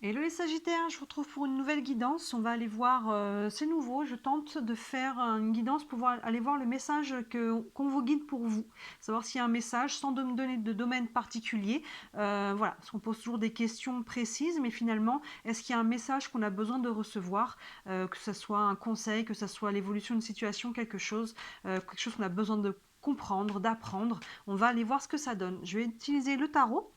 Hello les Sagittaires, je vous retrouve pour une nouvelle guidance. On va aller voir, c'est nouveau, je tente de faire une guidance pour aller voir le message qu'on vous guide pour vous. Savoir s'il y a un message sans me donner de domaine particulier. Voilà, parce qu'on pose toujours des questions précises, mais finalement, est-ce qu'il y a un message qu'on a besoin de recevoir, que ce soit un conseil, que ce soit l'évolution d'une situation, quelque chose qu'on a besoin de comprendre, d'apprendre. On va aller voir ce que ça donne. Je vais utiliser le tarot.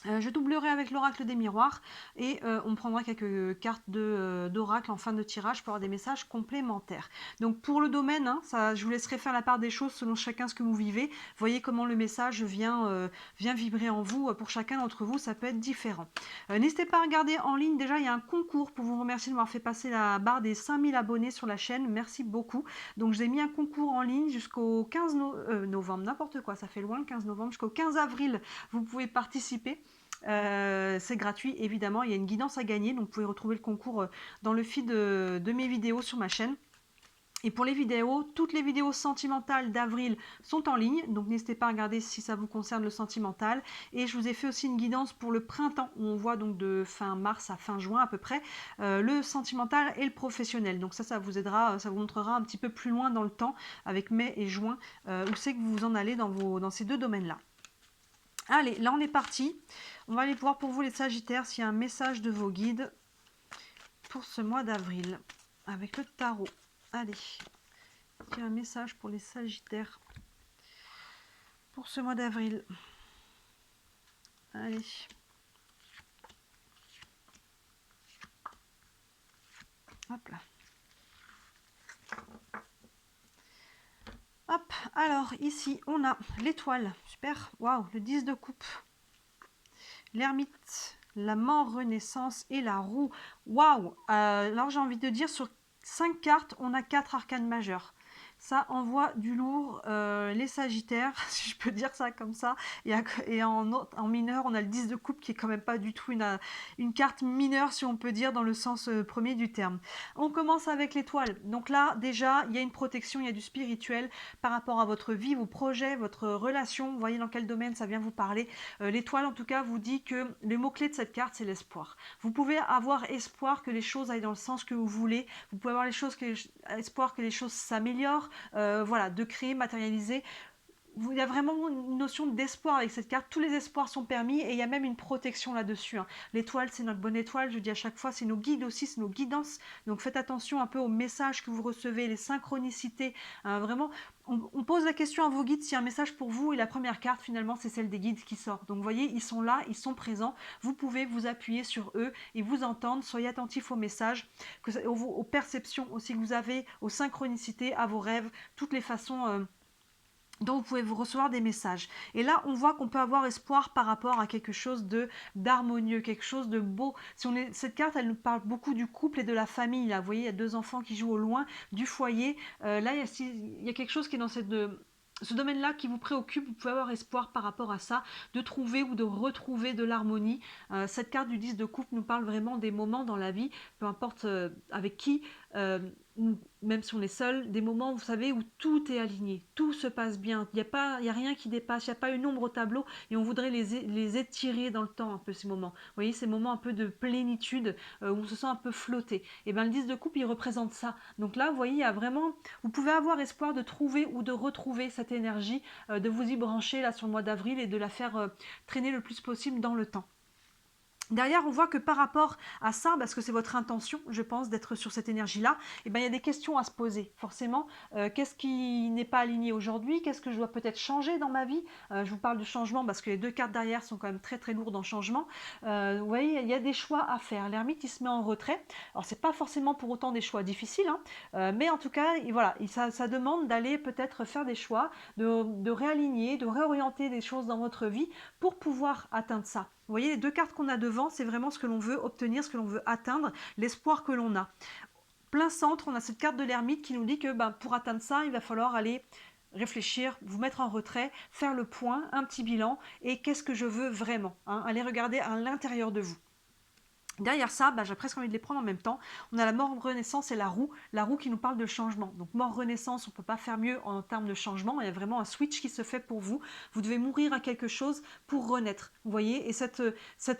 Je doublerai avec l'oracle des miroirs et on prendra quelques cartes d'oracle en fin de tirage pour avoir des messages complémentaires. Donc pour le domaine, hein, ça, je vous laisserai faire la part des choses selon chacun ce que vous vivez. Voyez comment le message vient vibrer en vous. Pour chacun d'entre vous, ça peut être différent. N'hésitez pas à regarder en ligne. Déjà, il y a un concours pour vous remercier de m'avoir fait passer la barre des 5000 abonnés sur la chaîne. Merci beaucoup. Donc j'ai mis un concours en ligne jusqu'au 15 novembre, n'importe quoi, ça fait loin le 15 novembre, jusqu'au 15 avril. Vous pouvez participer. C'est gratuit évidemment, il y a une guidance à gagner, donc vous pouvez retrouver le concours dans le feed de mes vidéos sur ma chaîne. Et pour les vidéos, toutes les vidéos sentimentales d'avril sont en ligne, donc n'hésitez pas à regarder si ça vous concerne le sentimental. Et je vous ai fait aussi une guidance pour le printemps, où on voit donc de fin mars à fin juin à peu près, le sentimental et le professionnel. Donc ça vous aidera, ça vous montrera un petit peu plus loin dans le temps, avec mai et juin, où c'est que vous en allez dans ces deux domaines-là. Allez, là on est parti. On va aller voir pour vous les Sagittaires s'il y a un message de vos guides pour ce mois d'avril avec le tarot. Allez, il y a un message pour les Sagittaires pour ce mois d'avril. Allez. Hop là. Hop, alors ici on a l'étoile. Super, waouh, le 10 de coupe. L'ermite, la mort, renaissance et la roue. Waouh, alors j'ai envie de dire sur 5 cartes, on a 4 arcanes majeures. Ça envoie du lourd, les Sagittaires, si je peux dire ça comme ça. Et en mineur, on a le 10 de coupe qui est quand même pas du tout une carte mineure, si on peut dire, dans le sens premier du terme. On commence avec l'étoile. Donc là, déjà, il y a une protection, il y a du spirituel par rapport à votre vie, vos projets, votre relation. Vous voyez dans quel domaine ça vient vous parler. L'étoile, en tout cas, vous dit que le mot-clé de cette carte, c'est l'espoir. Vous pouvez avoir espoir que les choses aillent dans le sens que vous voulez. Vous pouvez avoir espoir que les choses s'améliorent. Voilà, de créer, matérialiser. Il y a vraiment une notion d'espoir avec cette carte. Tous les espoirs sont permis et il y a même une protection là-dessus. Hein. L'étoile, c'est notre bonne étoile. Je dis à chaque fois, c'est nos guides aussi, c'est nos guidances. Donc faites attention un peu aux messages que vous recevez, les synchronicités. Hein, vraiment, on pose la question à vos guides s'il y a un message pour vous et la première carte, finalement, c'est celle des guides qui sort. Donc vous voyez, ils sont là, ils sont présents. Vous pouvez vous appuyer sur eux et vous entendre. Soyez attentifs aux messages, aux perceptions aussi que vous avez, aux synchronicités, à vos rêves, toutes les façons dont vous pouvez vous recevoir des messages. Et là, on voit qu'on peut avoir espoir par rapport à quelque chose d'harmonieux, quelque chose de beau. Cette carte, elle nous parle beaucoup du couple et de la famille. Là, vous voyez, il y a 2 enfants qui jouent au loin, du foyer. Là, il y a quelque chose qui est dans ce domaine-là qui vous préoccupe. Vous pouvez avoir espoir par rapport à ça, de trouver ou de retrouver de l'harmonie. Cette carte du 10 de coupe nous parle vraiment des moments dans la vie, peu importe avec qui, même si on est seul, des moments, vous savez, où tout est aligné, tout se passe bien, il n'y a rien qui dépasse, il n'y a pas une ombre au tableau, et on voudrait les étirer dans le temps un peu ces moments. Vous voyez, ces moments un peu de plénitude, où on se sent un peu flotté. Et bien le 10 de coupe, il représente ça. Donc là, vous voyez, il y a vraiment, vous pouvez avoir espoir de trouver ou de retrouver cette énergie, de vous y brancher là sur le mois d'avril et de la faire traîner le plus possible dans le temps. Derrière, on voit que par rapport à ça, parce que c'est votre intention, je pense, d'être sur cette énergie-là, eh ben, il y a des questions à se poser, forcément. Qu'est-ce qui n'est pas aligné aujourd'hui? Qu'est-ce que je dois peut-être changer dans ma vie? Je vous parle du changement parce que les 2 cartes derrière sont quand même très très lourdes en changement. Vous voyez, il y a des choix à faire. L'ermite, il se met en retrait. Alors, c'est pas forcément pour autant des choix difficiles, hein, mais en tout cas, voilà, ça demande d'aller peut-être faire des choix, de réaligner, de réorienter des choses dans votre vie pour pouvoir atteindre ça. Vous voyez, les 2 cartes qu'on a devant, c'est vraiment ce que l'on veut obtenir, ce que l'on veut atteindre, l'espoir que l'on a. Plein centre, on a cette carte de l'ermite qui nous dit que pour atteindre ça, il va falloir aller réfléchir, vous mettre en retrait, faire le point, un petit bilan, et qu'est-ce que je veux vraiment, hein, aller regarder à l'intérieur de vous. Derrière ça, j'ai presque envie de les prendre en même temps. On a la mort, renaissance et la roue qui nous parle de changement. Donc mort, renaissance, on ne peut pas faire mieux en termes de changement. Il y a vraiment un switch qui se fait pour vous. Vous devez mourir à quelque chose pour renaître. Vous voyez, et cette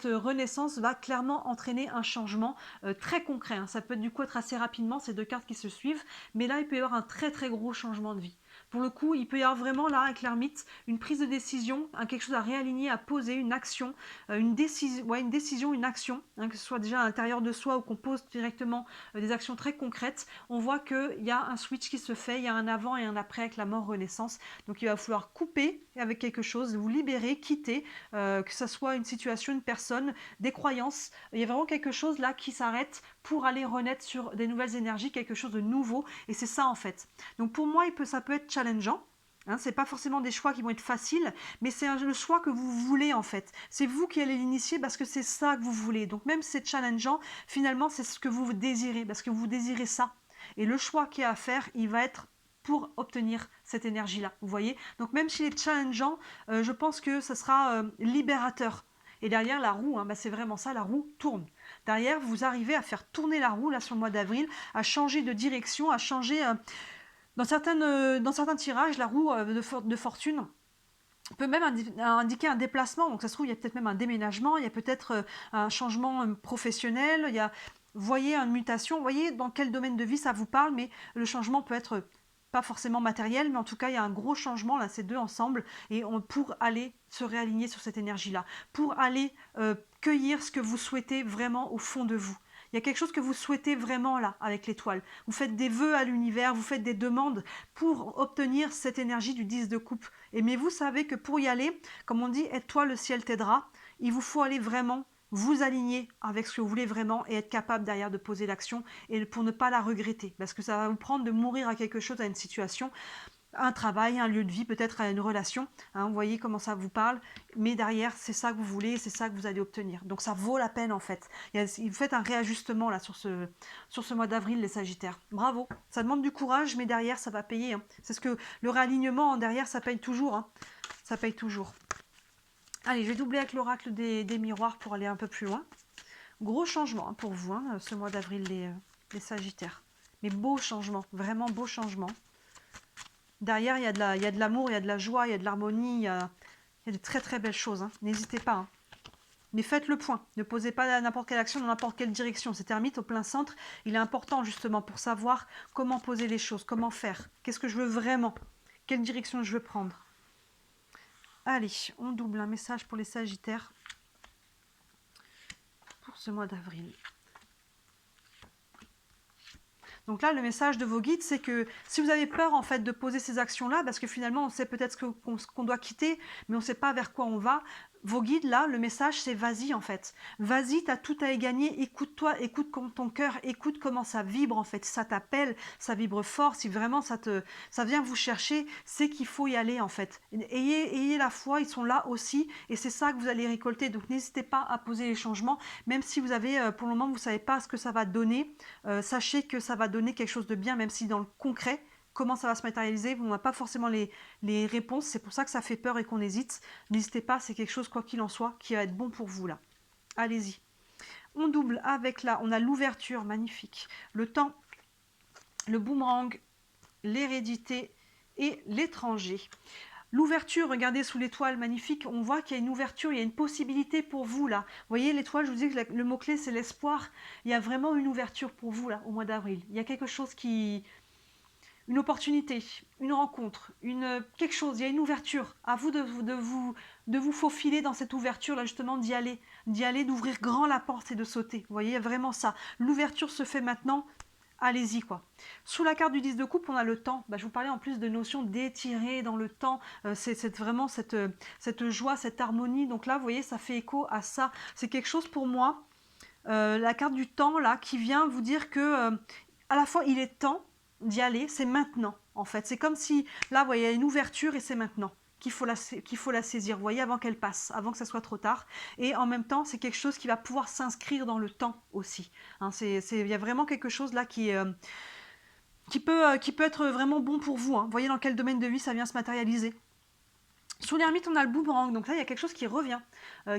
renaissance va clairement entraîner un changement très concret. Hein. Ça peut du coup être assez rapidement, ces deux cartes qui se suivent. Mais là, il peut y avoir un très très gros changement de vie. Pour le coup, il peut y avoir vraiment là, avec l'ermite, une prise de décision, quelque chose à réaligner, à poser, une action, une décision, une action, hein, que ce soit déjà à l'intérieur de soi ou qu'on pose directement des actions très concrètes. On voit qu'il y a un switch qui se fait, il y a un avant et un après avec la mort renaissance. Donc il va falloir couper avec quelque chose, vous libérer, quitter, que ce soit une situation, une personne, des croyances. Il y a vraiment quelque chose là qui s'arrête pour aller renaître sur des nouvelles énergies, quelque chose de nouveau. Et c'est ça en fait. Donc pour moi, ça peut être challengeant. Hein, c'est pas forcément des choix qui vont être faciles, mais c'est le choix que vous voulez en fait. C'est vous qui allez l'initier parce que c'est ça que vous voulez. Donc même si c'est challengeant, finalement c'est ce que vous désirez, parce que vous désirez ça. Et le choix qu'il y a à faire, il va être pour obtenir cette énergie-là. Vous voyez. Donc même s'il est challengeant, je pense que ça sera libérateur. Et derrière la roue, hein, c'est vraiment ça, la roue tourne. Derrière, vous arrivez à faire tourner la roue là sur le mois d'avril, à changer de direction, à changer... dans certains tirages, la roue de fortune peut même indiquer un déplacement. Donc ça se trouve, il y a peut-être même un déménagement, il y a peut-être un changement professionnel, il y a, voyez, une mutation. Voyez dans quel domaine de vie ça vous parle, mais le changement peut être pas forcément matériel, mais en tout cas, il y a un gros changement, là, ces deux ensemble, et pour aller se réaligner sur cette énergie-là, pour aller cueillir ce que vous souhaitez vraiment au fond de vous. Il y a quelque chose que vous souhaitez vraiment là, avec l'étoile. Vous faites des vœux à l'univers, vous faites des demandes pour obtenir cette énergie du 10 de coupe. Mais vous savez que pour y aller, comme on dit, aide-toi, le ciel t'aidera. Il vous faut aller vraiment vous aligner avec ce que vous voulez vraiment et être capable derrière de poser l'action et pour ne pas la regretter. Parce que ça va vous prendre de mourir à quelque chose, à une situation, un travail, un lieu de vie, peut-être à une relation. Hein, vous voyez comment ça vous parle. Mais derrière, c'est ça que vous voulez, c'est ça que vous allez obtenir. Donc ça vaut la peine en fait. Vous faites un réajustement là sur ce mois d'avril, les Sagittaires. Bravo. Ça demande du courage, mais derrière, ça va payer. Hein. C'est ce que le réalignement derrière, ça paye toujours. Hein. Ça paye toujours. Allez, je vais doubler avec l'oracle des miroirs pour aller un peu plus loin. Gros changement hein, pour vous, hein, ce mois d'avril, les Sagittaires. Mais beau changement, vraiment beau changement. Derrière, il y a de l'amour, il y a de la joie, il y a de l'harmonie, il y a de très très belles choses. Hein. N'hésitez pas. Hein. Mais faites le point. Ne posez pas n'importe quelle action dans n'importe quelle direction. Cet ermite au plein centre, il est important justement pour savoir comment poser les choses, comment faire. Qu'est-ce que je veux vraiment? Quelle direction je veux prendre? Allez, on double un message pour les Sagittaires pour ce mois d'avril. Donc là, le message de vos guides, c'est que si vous avez peur en fait de poser ces actions-là, parce que finalement on sait peut-être ce qu'on doit quitter, mais on ne sait pas vers quoi on va, vos guides là, le message c'est vas-y en fait. Vas-y, tu as tout à y gagner, écoute-toi, écoute ton cœur, écoute comment ça vibre en fait, ça t'appelle, ça vibre fort, si vraiment ça vient vous chercher, c'est qu'il faut y aller en fait. Ayez la foi, ils sont là aussi, et c'est ça que vous allez récolter, donc n'hésitez pas à poser les changements, même si vous avez, pour le moment vous ne savez pas ce que ça va donner, sachez que ça va donner quelque chose de bien, même si dans le concret, comment ça va se matérialiser, on n'a pas forcément les réponses, c'est pour ça que ça fait peur et qu'on hésite. N'hésitez pas, c'est quelque chose, quoi qu'il en soit, qui va être bon pour vous là. Allez-y. On double avec là, on a l'ouverture, magnifique. Le temps, le boomerang, l'hérédité et l'étranger. L'ouverture, regardez sous l'étoile, magnifique, on voit qu'il y a une ouverture, il y a une possibilité pour vous là. Vous voyez l'étoile, je vous dis que le mot-clé c'est l'espoir. Il y a vraiment une ouverture pour vous là, au mois d'avril. Il y a quelque chose qui... Une opportunité, une rencontre, quelque chose, il y a une ouverture. À vous de vous faufiler dans cette ouverture là justement, d'y aller, d'ouvrir grand la porte et de sauter. Vous voyez, il y a vraiment ça. L'ouverture se fait maintenant. Allez-y quoi. Sous la carte du 10 de coupe, on a le temps. Je vous parlais en plus de notion d'étirer dans le temps. C'est vraiment cette joie, cette harmonie. Donc là, vous voyez, ça fait écho à ça. C'est quelque chose pour moi, la carte du temps là, qui vient vous dire que à la fois il est temps d'y aller, c'est maintenant en fait. C'est comme si là, vous voyez, il y a une ouverture et c'est maintenant qu'il faut la saisir, vous voyez, avant qu'elle passe, avant que ça soit trop tard. Et en même temps, c'est quelque chose qui va pouvoir s'inscrire dans le temps aussi. Hein, il y a vraiment quelque chose là qui peut être vraiment bon pour vous. Hein. Vous voyez dans quel domaine de vie ça vient se matérialiser. Sous l'ermite, on a le boomerang, donc là, il y a quelque chose qui revient,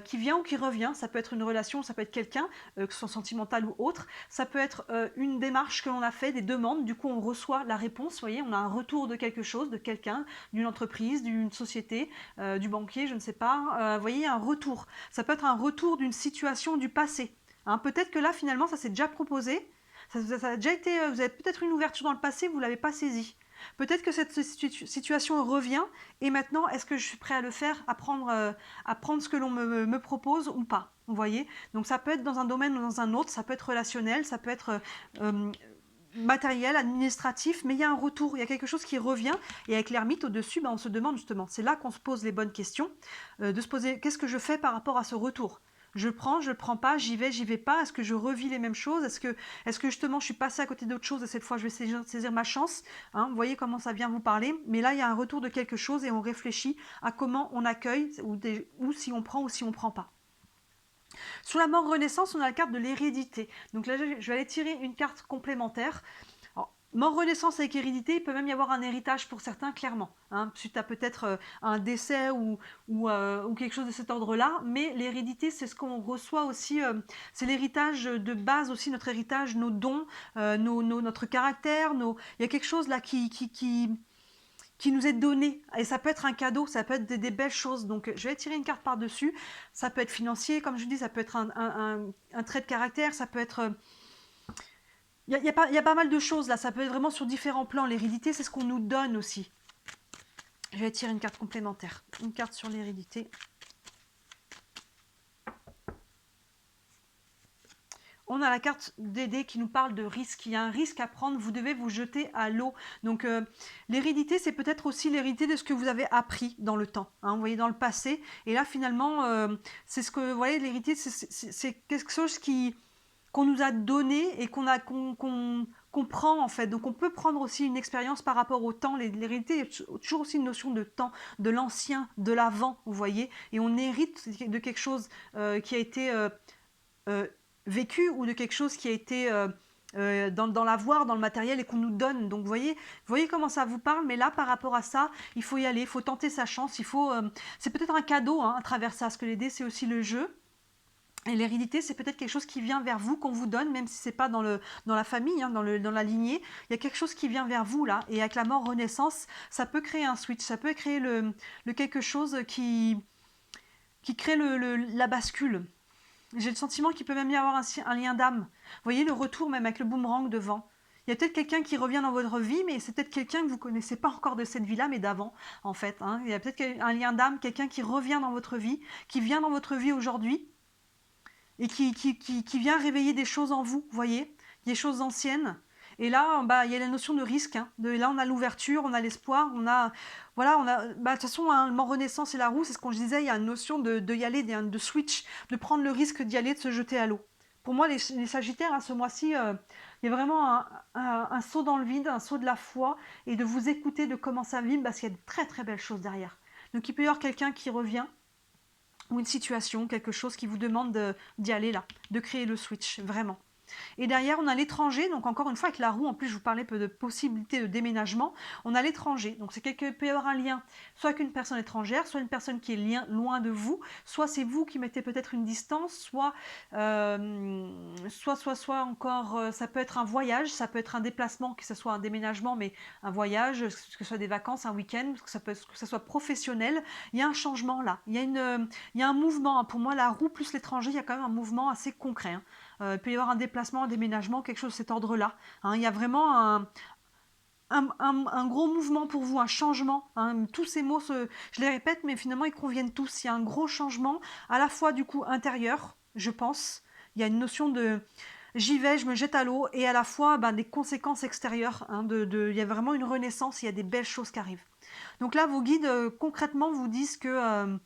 qui vient ou qui revient. Ça peut être une relation, ça peut être quelqu'un, que ce soit sentimental ou autre. Ça peut être une démarche que l'on a fait, des demandes. Du coup, on reçoit la réponse. Vous voyez, on a un retour de quelque chose, de quelqu'un, d'une entreprise, d'une société, du banquier, je ne sais pas. Vous voyez, un retour. Ça peut être un retour d'une situation du passé. Hein, peut-être que là, finalement, ça s'est déjà proposé. Ça a déjà été, vous avez peut-être une ouverture dans le passé, vous ne l'avez pas saisie. Peut-être que cette situation revient et maintenant, est-ce que je suis prêt à le faire, à prendre ce que l'on me propose ou pas? Vous voyez? Donc ça peut être dans un domaine ou dans un autre, ça peut être relationnel, ça peut être matériel, administratif, mais il y a un retour, il y a quelque chose qui revient. Et avec l'ermite au-dessus, on se demande justement, c'est là qu'on se pose les bonnes questions, de se poser qu'est-ce que je fais par rapport à ce retour? Je prends, je prends pas, j'y vais pas. Est-ce que je revis les mêmes choses? Est-ce que justement je suis passé à côté d'autre chose et cette fois je vais saisir ma chance? Hein, vous voyez comment ça vient vous parler. Mais là, il y a un retour de quelque chose et on réfléchit à comment on accueille ou si on prend ou si on prend pas. Sous la mort renaissance, on a la carte de l'hérédité. Donc là, je vais aller tirer une carte complémentaire. Alors, mort renaissance avec hérédité, il peut même y avoir un héritage pour certains, clairement. Hein, suite à peut-être un décès ou quelque chose de cet ordre-là. Mais l'hérédité, c'est ce qu'on reçoit aussi. C'est l'héritage de base aussi, notre héritage, nos dons, notre caractère. Il y a quelque chose là qui nous est donné. Et ça peut être un cadeau, ça peut être des belles choses. Donc, je vais tirer une carte par-dessus. Ça peut être financier, comme je dis, ça peut être un trait de caractère, ça peut être... Il y a pas mal de choses là, ça peut être vraiment sur différents plans. L'hérédité, c'est ce qu'on nous donne aussi. Je vais tirer une carte complémentaire. Une carte sur l'hérédité. On a la carte d'aider qui nous parle de risque. Il y a un risque à prendre, vous devez vous jeter à l'eau. Donc l'hérédité, c'est peut-être aussi l'hérédité de ce que vous avez appris dans le temps. Hein, vous voyez, dans le passé. Et là, finalement, c'est ce que, vous voyez, l'hérédité, c'est quelque chose qu'on nous a donné et qu'on prend en fait. Donc on peut prendre aussi une expérience par rapport au temps. L'hérédité est toujours aussi une notion de temps, de l'ancien, de l'avant, vous voyez. Et on hérite de quelque chose qui a été... vécu ou de quelque chose qui a été dans l'avoir, dans le matériel et qu'on nous donne. Donc vous voyez comment ça vous parle, mais là par rapport à ça, il faut y aller, il faut tenter sa chance, c'est peut-être un cadeau hein, à travers ça, parce que les dés c'est aussi le jeu. Et l'hérédité, c'est peut-être quelque chose qui vient vers vous, qu'on vous donne, même si c'est pas dans la famille, hein, dans la lignée. Il y a quelque chose qui vient vers vous là. Et avec la mort renaissance, ça peut créer un switch, ça peut créer le quelque chose qui crée la bascule. J'ai le sentiment qu'il peut même y avoir un lien d'âme. Vous voyez le retour même avec le boomerang devant. Il y a peut-être quelqu'un qui revient dans votre vie, mais c'est peut-être quelqu'un que vous ne connaissez pas encore de cette vie-là, mais d'avant, en fait. Hein. Il y a peut-être un lien d'âme, quelqu'un qui revient dans votre vie, qui vient dans votre vie aujourd'hui, et qui vient réveiller des choses en vous, vous voyez, des choses anciennes. Et là, il y a la notion de risque. Hein. Là, on a l'ouverture, on a l'espoir, de toute façon, hein, le mort renaissance et la roue, c'est ce qu'on disait, il y a une notion de y aller, de switch, de prendre le risque d'y aller, de se jeter à l'eau. Pour moi, les Sagittaires, hein, ce mois-ci, il y a vraiment un saut dans le vide, un saut de la foi, et de vous écouter, de comment ça vibre, parce qu'il y a de très très belles choses derrière. Donc il peut y avoir quelqu'un qui revient, ou une situation, quelque chose qui vous demande d'y aller là, de créer le switch, vraiment. Et derrière, on a l'étranger. Donc encore une fois, avec la roue, en plus, je vous parlais de possibilités de déménagement. On a l'étranger. Donc c'est qu'il peut y avoir un lien, soit avec une personne étrangère, soit une personne qui est loin de vous, soit c'est vous qui mettez peut-être une distance, soit encore, ça peut être un voyage, ça peut être un déplacement, que ce soit un déménagement, mais un voyage, que ce soit des vacances, un week-end, que ça soit professionnel. Il y a un changement là. Il y a un mouvement. Pour moi, la roue plus l'étranger, il y a quand même un mouvement assez concret. Hein. Il peut y avoir un déplacement, un déménagement, quelque chose de cet ordre-là. Hein, il y a vraiment un gros mouvement pour vous, un changement. Hein. Tous ces mots, je les répète, mais finalement, ils conviennent tous. Il y a un gros changement, à la fois du coup intérieur, je pense. Il y a une notion de j'y vais, je me jette à l'eau, et à la fois des conséquences extérieures. Hein, il y a vraiment une renaissance, il y a des belles choses qui arrivent. Donc là, vos guides, concrètement, vous disent que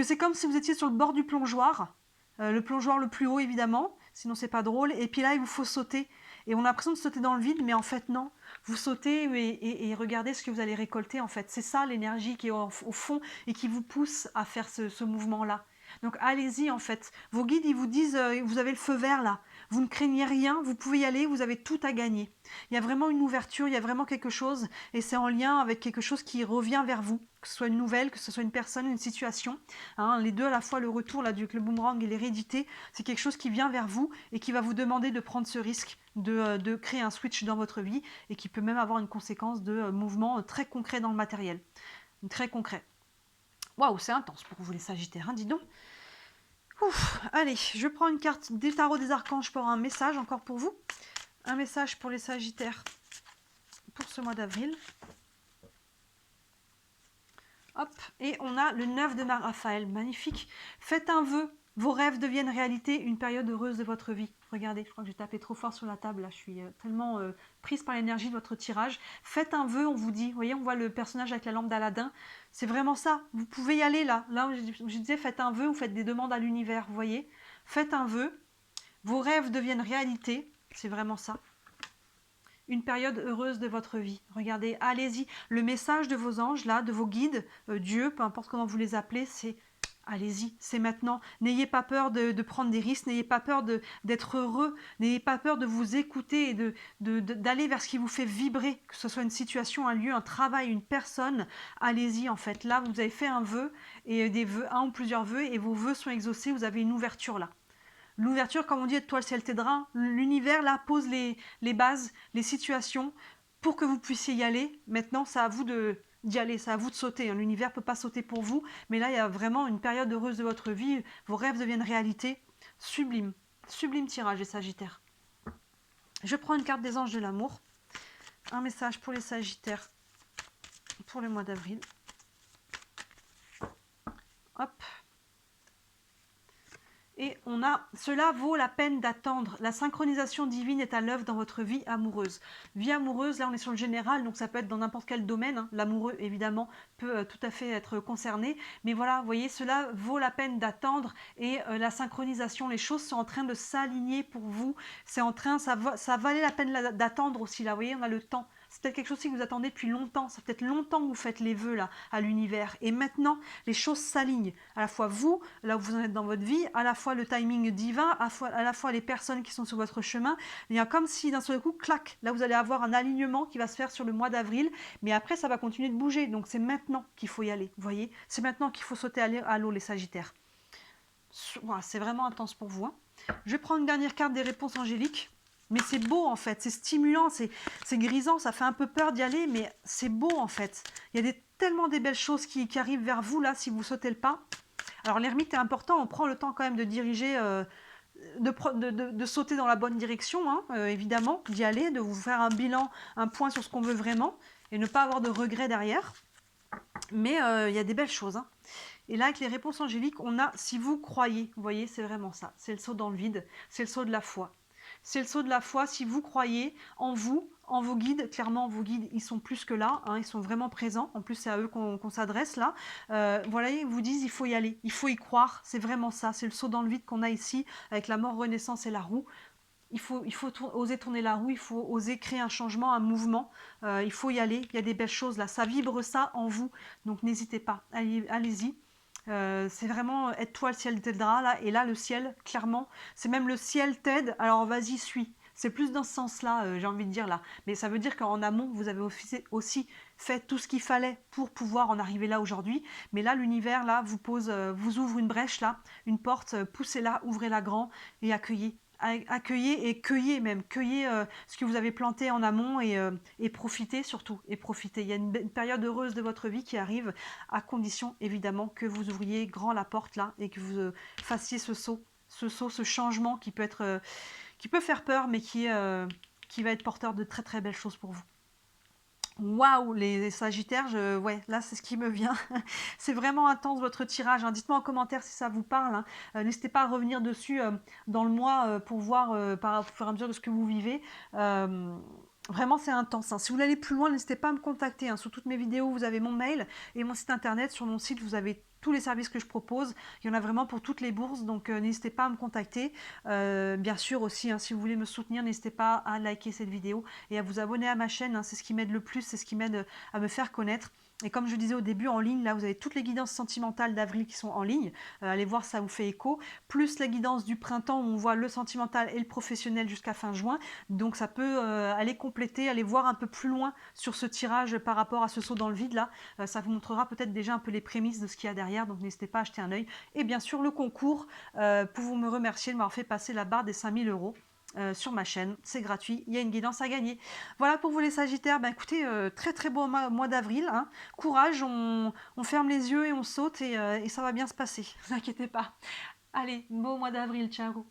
c'est comme si vous étiez sur le bord du plongeoir. Le plongeoir le plus haut évidemment, sinon c'est pas drôle, et puis là il vous faut sauter, et on a l'impression de sauter dans le vide, mais en fait non, vous sautez et regardez ce que vous allez récolter en fait, c'est ça l'énergie qui est au fond et qui vous pousse à faire ce mouvement là. Donc allez-y en fait. Vos guides, ils vous disent, vous avez le feu vert là. Vous ne craignez rien, vous pouvez y aller, vous avez tout à gagner. Il y a vraiment une ouverture, il y a vraiment quelque chose, et c'est en lien avec quelque chose qui revient vers vous, que ce soit une nouvelle, que ce soit une personne, une situation. Hein, les deux à la fois, le retour là, du le boomerang et l'hérédité, c'est quelque chose qui vient vers vous et qui va vous demander de prendre ce risque de créer un switch dans votre vie et qui peut même avoir une conséquence de mouvement très concret dans le matériel. Très concret. Waouh, c'est intense pour vous les Sagittaires, hein, dis donc. Ouf, allez, je prends une carte des tarots des archanges pour un message encore pour vous. Un message pour les Sagittaires pour ce mois d'avril. Hop, et on a le 9 de Raphaël, magnifique. Faites un vœu, vos rêves deviennent réalité, une période heureuse de votre vie. Regardez, je crois que j'ai tapé trop fort sur la table, là, je suis tellement prise par l'énergie de votre tirage. Faites un vœu, on vous dit, vous voyez, on voit le personnage avec la lampe d'Aladin, c'est vraiment ça, vous pouvez y aller là. Là où je disais, faites un vœu, vous faites des demandes à l'univers, vous voyez. Faites un vœu, vos rêves deviennent réalité, c'est vraiment ça. Une période heureuse de votre vie. Regardez, allez-y. Le message de vos anges, là, de vos guides, Dieu, peu importe comment vous les appelez, c'est allez-y, c'est maintenant. N'ayez pas peur de prendre des risques, n'ayez pas peur d'être heureux, n'ayez pas peur de vous écouter et d'aller vers ce qui vous fait vibrer, que ce soit une situation, un lieu, un travail, une personne. Allez-y, en fait. Là, vous avez fait un vœu, et des vœux, un ou plusieurs vœux, et vos vœux sont exaucés, vous avez une ouverture là. L'ouverture, comme on dit, toi le ciel t'aidera. L'univers, là, pose les bases, les situations pour que vous puissiez y aller. Maintenant, c'est à vous d'y aller, c'est à vous de sauter. L'univers ne peut pas sauter pour vous, mais là, il y a vraiment une période heureuse de votre vie. Vos rêves deviennent réalité. Sublime. Sublime tirage, les Sagittaires. Je prends une carte des anges de l'amour. Un message pour les Sagittaires pour le mois d'avril. Hop. Et on a, cela vaut la peine d'attendre. La synchronisation divine est à l'œuvre dans votre vie amoureuse. Vie amoureuse, là on est sur le général, donc ça peut être dans n'importe quel domaine. Hein. L'amoureux, évidemment, peut tout à fait être concerné. Mais voilà, vous voyez, cela vaut la peine d'attendre. Et la synchronisation, les choses sont en train de s'aligner pour vous. C'est en train, ça valait la peine d'attendre aussi, là. Vous voyez, on a le temps. C'est peut-être quelque chose que vous attendez depuis longtemps. C'est peut-être longtemps que vous faites les vœux là à l'univers. Et maintenant, les choses s'alignent. À la fois vous, là où vous en êtes dans votre vie, à la fois le timing divin, à la fois les personnes qui sont sur votre chemin. Il y a comme si d'un seul coup, clac, là vous allez avoir un alignement qui va se faire sur le mois d'avril. Mais après, ça va continuer de bouger. Donc c'est maintenant qu'il faut y aller. Vous voyez, c'est maintenant qu'il faut sauter à l'eau, les Sagittaires. C'est vraiment intense pour vous. Hein. Je vais prendre une dernière carte des réponses angéliques. Mais c'est beau en fait, c'est stimulant, c'est grisant, ça fait un peu peur d'y aller, mais c'est beau en fait. Il y a tellement des belles choses qui arrivent vers vous là, si vous sautez le pas. Alors l'ermite est important, on prend le temps quand même de diriger, de sauter dans la bonne direction, hein, évidemment, d'y aller, de vous faire un bilan, un point sur ce qu'on veut vraiment, et ne pas avoir de regrets derrière. Mais il y a des belles choses. Hein. Et là, avec les réponses angéliques, on a « si vous croyez », vous voyez, c'est vraiment ça, c'est le saut dans le vide, c'est le saut de la foi. C'est le saut de la foi, si vous croyez en vous, en vos guides, clairement vos guides, ils sont plus que là, hein, ils sont vraiment présents, en plus c'est à eux qu'on s'adresse là, voilà, ils vous disent il faut y aller, il faut y croire, c'est vraiment ça, c'est le saut dans le vide qu'on a ici, avec la mort, renaissance et la roue. Il faut oser tourner la roue, il faut oser créer un changement, un mouvement, il faut y aller, il y a des belles choses là, ça vibre ça en vous, donc n'hésitez pas, allez-y. C'est vraiment aide-toi, le ciel t'aidera là, et là le ciel, clairement, c'est même le ciel t'aide, alors vas-y, suis. C'est plus dans ce sens-là, j'ai envie de dire là. Mais ça veut dire qu'en amont, vous avez aussi fait tout ce qu'il fallait pour pouvoir en arriver là aujourd'hui. Mais là, l'univers, là, vous ouvre une brèche là, une porte, poussez-la, ouvrez-la grand et accueillez. Accueillez et cueillez même, cueillez ce que vous avez planté en amont et profitez surtout, et profitez. Il y a une période heureuse de votre vie qui arrive, à condition évidemment que vous ouvriez grand la porte là et que vous fassiez ce saut, ce changement qui peut faire peur, mais qui va être porteur de très très belles choses pour vous. Waouh, les Sagittaires, ouais, là c'est ce qui me vient. C'est vraiment intense votre tirage. Hein. Dites-moi en commentaire si ça vous parle. Hein. N'hésitez pas à revenir dessus dans le mois pour voir au fur et à mesure de ce que vous vivez. Vraiment, c'est intense. Hein. Si vous voulez aller plus loin, n'hésitez pas à me contacter. Hein. Sur toutes mes vidéos, vous avez mon mail et mon site internet. Sur mon site, vous avez tous les services que je propose. Il y en a vraiment pour toutes les bourses, donc n'hésitez pas à me contacter. Bien sûr aussi, hein, si vous voulez me soutenir, n'hésitez pas à liker cette vidéo et à vous abonner à ma chaîne. Hein, c'est ce qui m'aide le plus, c'est ce qui m'aide à me faire connaître. Et comme je disais au début, en ligne, là, vous avez toutes les guidances sentimentales d'avril qui sont en ligne. Allez voir, ça vous fait écho. Plus la guidance du printemps où on voit le sentimental et le professionnel jusqu'à fin juin. Donc ça peut aller compléter, aller voir un peu plus loin sur ce tirage par rapport à ce saut dans le vide là. Ça vous montrera peut-être déjà un peu les prémices de ce qu'il y a derrière. Donc n'hésitez pas à jeter un œil. Et bien sûr, le concours, pour vous me remercier de m'avoir fait passer la barre des 5 000 € sur ma chaîne. C'est gratuit, il y a une guidance à gagner. Voilà pour vous les Sagittaires. Ben, écoutez, très très beau mois d'avril. Hein. Courage, on ferme les yeux et on saute et ça va bien se passer. Ne vous inquiétez pas. Allez, beau mois d'avril, ciao.